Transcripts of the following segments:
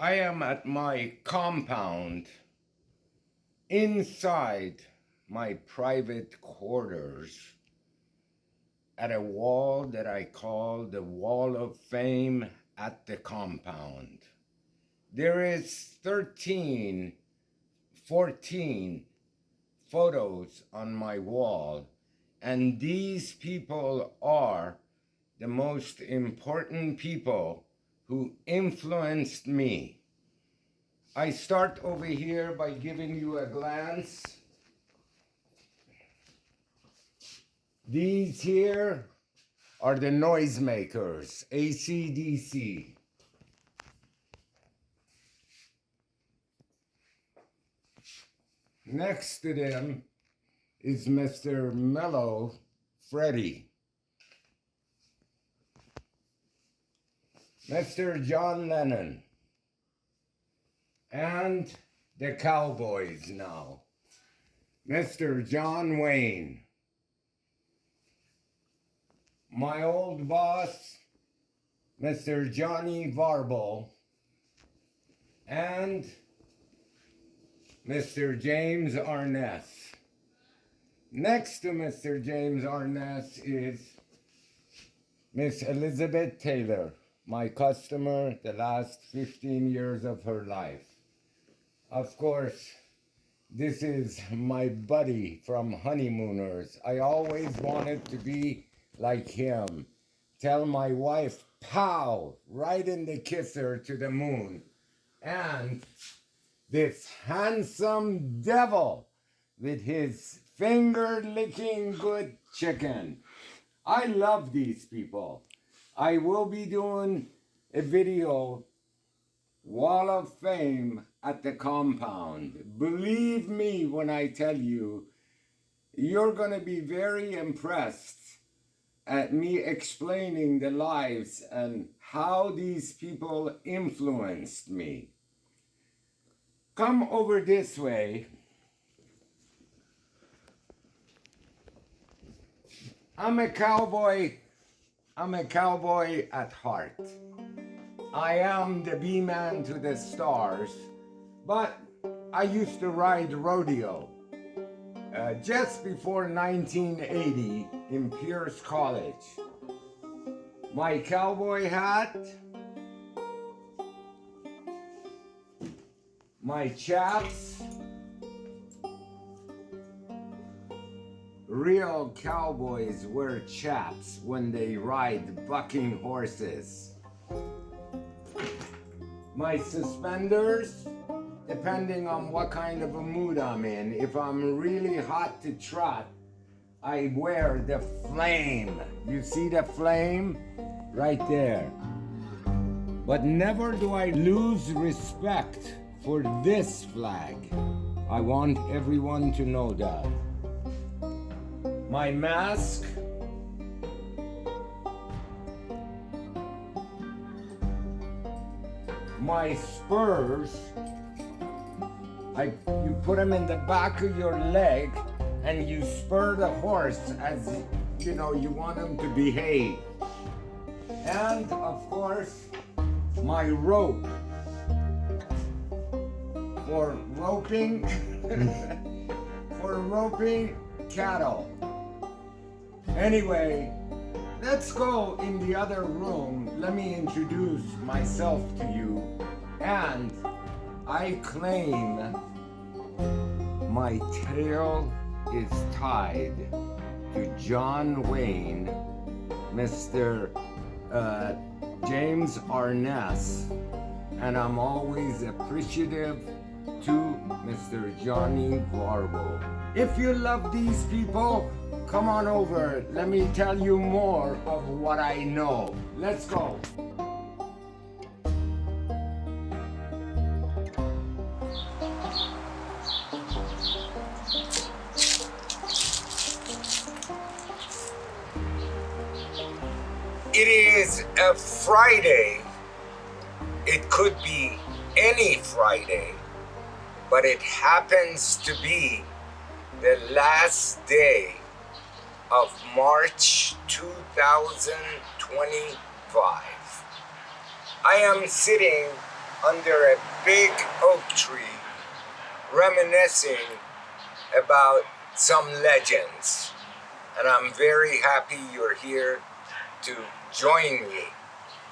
I am at my compound inside my private quarters at a wall that I call the Wall of Fame at the compound. There is 14 photos on my wall, and these people are the most important people who influenced me. I start over here by giving you a glance. These here are the noisemakers, AC/DC. Next to them is Mr. Mellow Freddie, Mr. John Lennon, and the Cowboys now, Mr. John Wayne, my old boss, Mr. Johnny Varble, and Mr. James Arness. Next to Mr. James Arness is Miss Elizabeth Taylor, my customer the last 15 years of her life. Of course, this is my buddy from Honeymooners. I always wanted to be like him. Tell my wife, pow, right in the kisser to the moon. And this handsome devil with his finger-licking good chicken. I love these people. I will be doing a video, Wall of Fame at the compound. Believe me when I tell you, you're going to be very impressed at me explaining the lives and how these people influenced me. Come over this way. I'm a cowboy at heart. I am the B-man to the stars, but I used to ride rodeo just before 1980 in Pierce College. My cowboy hat, my chaps. Real cowboys wear chaps when they ride bucking horses. My suspenders, depending on what kind of a mood I'm in. If I'm really hot to trot, I wear the flame. You see the flame? Right there. But never do I lose respect for this flag. I want everyone to know that. My mask, my spurs, you put them in the back of your leg and you spur the horse as you know you want him to behave. And of course, my rope for roping cattle. Anyway, let's go in the other room. Let me introduce myself to you. And I claim my tail is tied to John Wayne, Mr. James Arness, and I'm always appreciative to Mr. Johnny Varble. If you love these people, come on over. Let me tell you more of what I know. Let's go. It is a Friday. It could be any Friday, but it happens to be the last day of March 2025. I am sitting under a big oak tree, reminiscing about some legends. And I'm very happy you're here to join me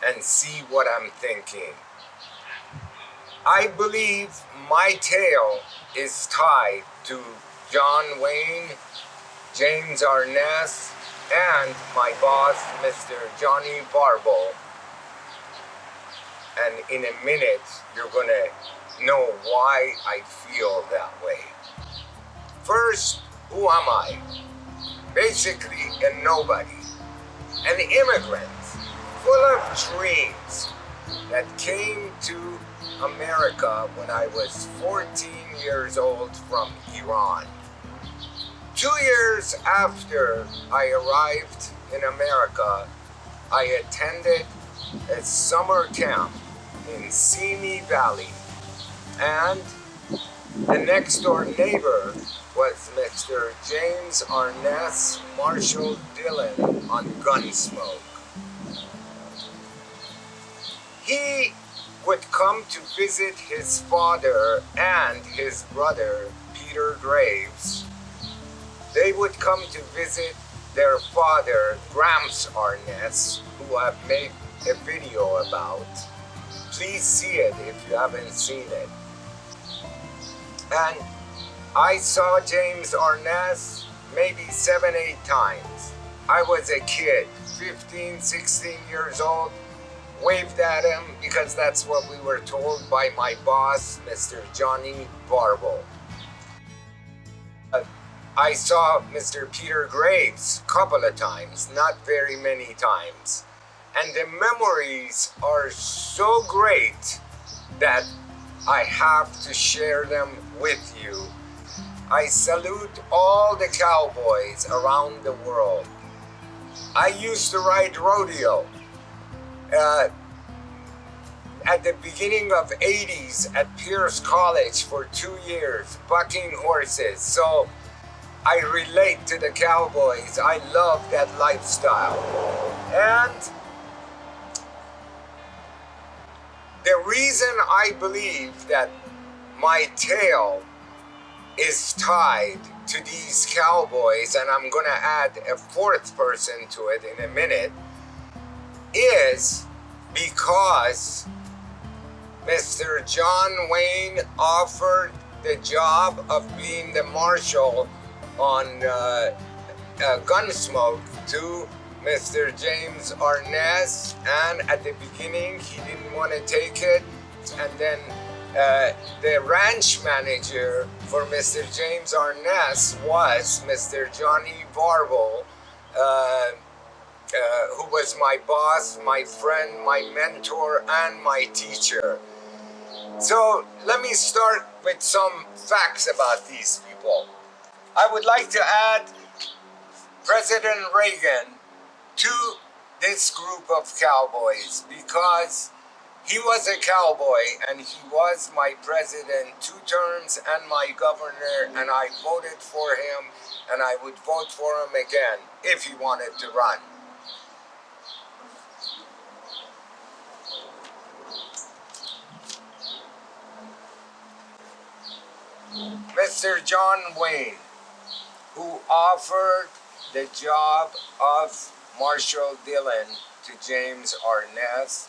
and see what I'm thinking. I believe my tale is tied to John Wayne, James Arness, and my boss, Mr. Johnny Varble. And in a minute, you're gonna know why I feel that way. First, who am I? Basically a nobody, an immigrant, full of dreams, that came to America when I was 14 years old from Iran. 2 years after I arrived in America, I attended a summer camp in Simi Valley, and the next door neighbor was Mr. James Arness, Marshall Dillon on Gunsmoke. He would come to visit his father and his brother, Peter Graves. They would come to visit their father, Gramps Arness, who I've made a video about. Please see it if you haven't seen it. And I saw James Arness maybe 7, 8 times. I was a kid, 15, 16 years old, waved at him because that's what we were told by my boss, Mr. Johnny Varble. I saw Mr. Peter Graves a couple of times, not very many times. And the memories are so great that I have to share them with you. I salute all the cowboys around the world. I used to ride rodeo. At the beginning of 80s at Pierce College for 2 years, bucking horses. So I relate to the cowboys. I love that lifestyle. And the reason I believe that my tale is tied to these cowboys, and I'm gonna add a 4th person to it in a minute, is because Mr. John Wayne offered the job of being the marshal on Gunsmoke to Mr. James Arness, and at the beginning he didn't want to take it, and then the ranch manager for Mr. James Arness was Mr. Johnny Varble, who was my boss, my friend, my mentor, and my teacher. So let me start with some facts about these people. I would like to add President Reagan to this group of cowboys because he was a cowboy and he was my president 2 terms and my governor, and I voted for him and I would vote for him again if he wanted to run. Mr. John Wayne, who offered the job of Marshall Dillon to James Arness,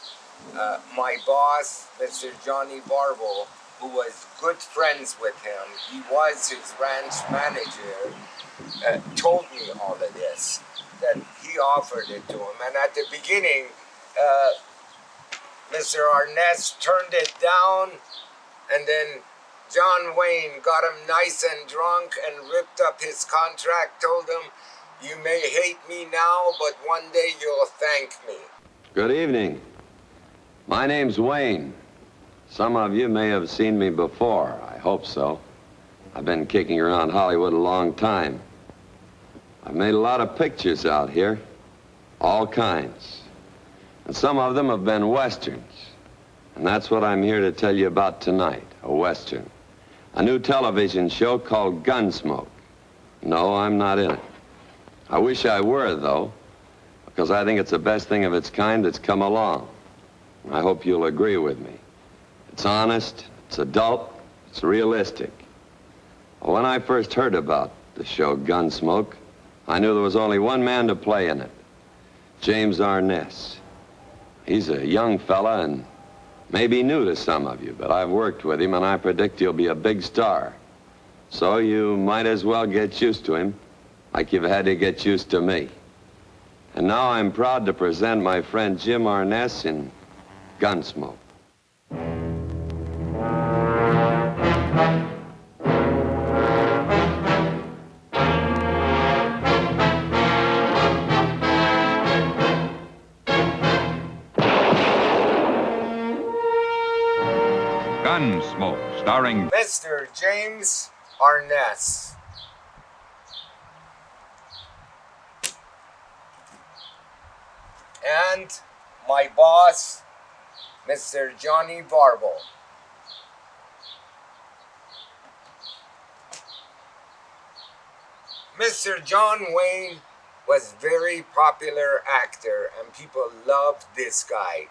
my boss, Mr. Johnny Varble, who was good friends with him, he was his ranch manager, told me all of this, that he offered it to him. And at the beginning, Mr. Arness turned it down, and then John Wayne got him nice and drunk and ripped up his contract, told him, "You may hate me now, but one day you'll thank me." Good evening. My name's Wayne. Some of you may have seen me before. I hope so. I've been kicking around Hollywood a long time. I've made a lot of pictures out here, all kinds. And some of them have been westerns. And that's what I'm here to tell you about tonight, a western. A new television show called Gunsmoke. No, I'm not in it. I wish I were, though, because I think it's the best thing of its kind that's come along. I hope you'll agree with me. It's honest, it's adult, it's realistic. When I first heard about the show Gunsmoke, I knew there was only one man to play in it, James Arness. He's a young fella and maybe new to some of you, but I've worked with him and I predict he'll be a big star. So you might as well get used to him like you've had to get used to me. And now I'm proud to present my friend Jim Arness in Gunsmoke. Gunsmoke, starring Mr. James Arness. And my boss, Mr. Johnny Varble. Mr. John Wayne was a very popular actor and people loved this guy.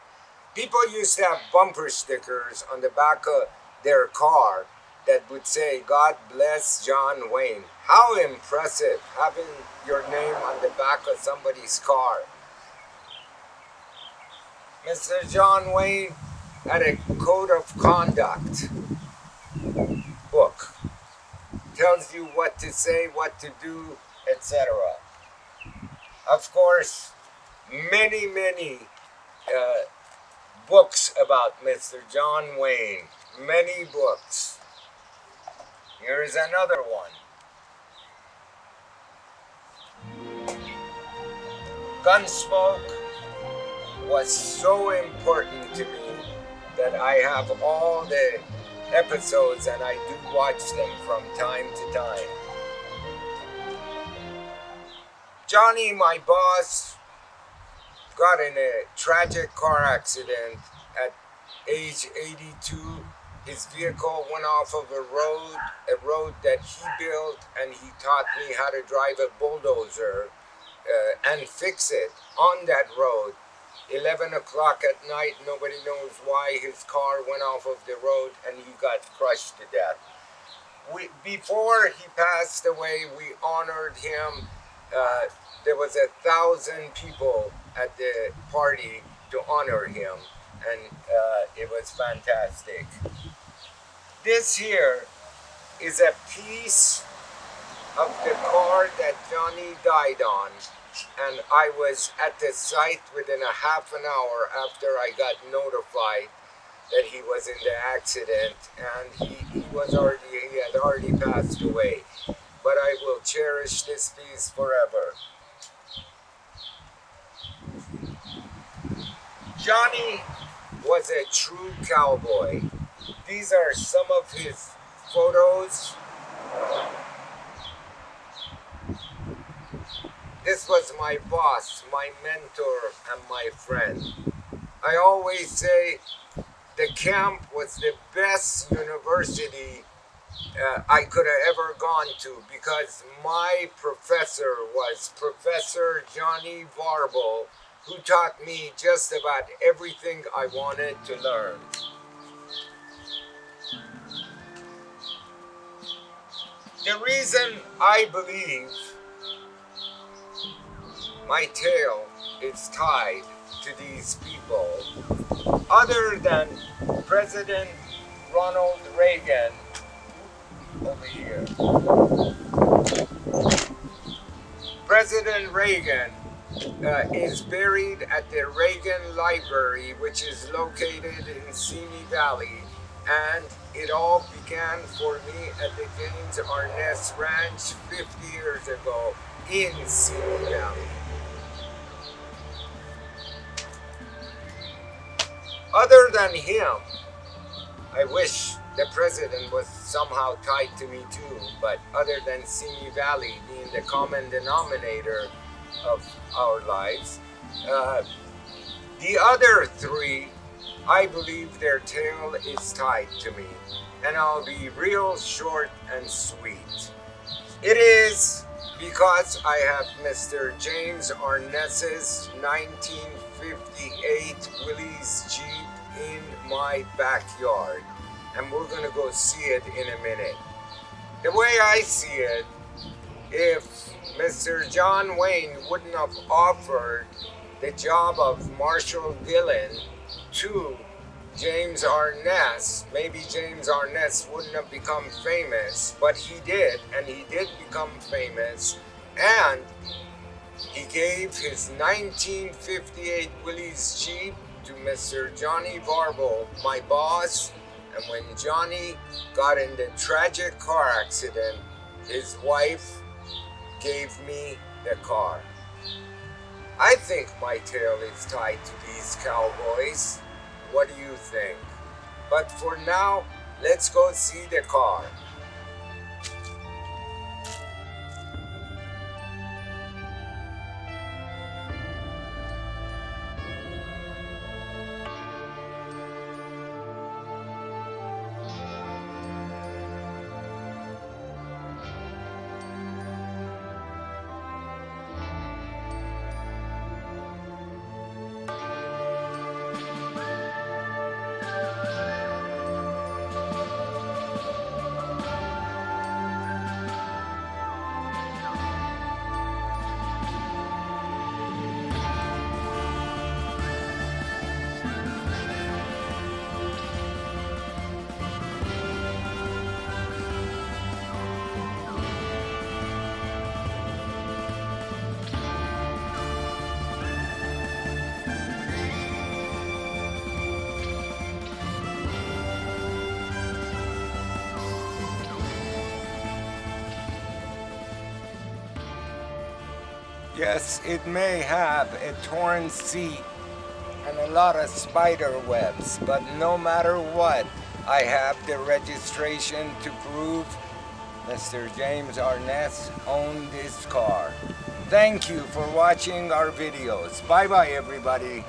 People used to have bumper stickers on the back of their car that would say, "God bless John Wayne." How impressive having your name on the back of somebody's car. Mr. John Wayne had a code of conduct book. Tells you what to say, what to do, etc. Of course, many books about Mr. John Wayne. Many books. Here's another one. Gunsmoke was so important to me that I have all the episodes and I do watch them from time to time. Johnny, my boss, got in a tragic car accident at age 82. His vehicle went off of a road that he built, and he taught me how to drive a bulldozer and fix it on that road. 11 o'clock at night, nobody knows why his car went off of the road and he got crushed to death. Before he passed away, we honored him. There was 1,000 people at the party to honor him, and it was fantastic. This here is a piece of the car that Johnny died on, and I was at the site within a half an hour after I got notified that he was in the accident, and he had already passed away. But I will cherish this piece forever. Johnny was a true cowboy. These are some of his photos. This was my boss, my mentor, and my friend. I always say the camp was the best university I could have ever gone to, because my professor was Professor Johnny Varble, who taught me just about everything I wanted to learn. The reason I believe my tale is tied to these people, other than President Ronald Reagan, over here. President Reagan is buried at the Reagan Library, which is located in Simi Valley, and it all began for me at the James Arness Ranch 50 years ago in Simi Valley. Other than him, I wish the president was somehow tied to me too, but other than Simi Valley being the common denominator of our lives, the other three, I believe their tale is tied to me, and I'll be real short and sweet. It is because I have Mr. James Arness's 1958 Willys Jeep in my backyard, and we're gonna go see it in a minute. The way I see it, if Mr. John Wayne wouldn't have offered the job of Marshal Dillon to James Arness, maybe James Arness wouldn't have become famous, but he did, and he did become famous, and he gave his 1958 Willys Jeep to Mr. Johnny Varble, my boss, and when Johnny got in the tragic car accident, his wife gave me the car. I think my tail is tied to these cowboys. What do you think? But for now, let's go see the car. Yes, it may have a torn seat and a lot of spider webs, but no matter what, I have the registration to prove Mr. James Arness owned this car. Thank you for watching our videos. Bye-bye, everybody.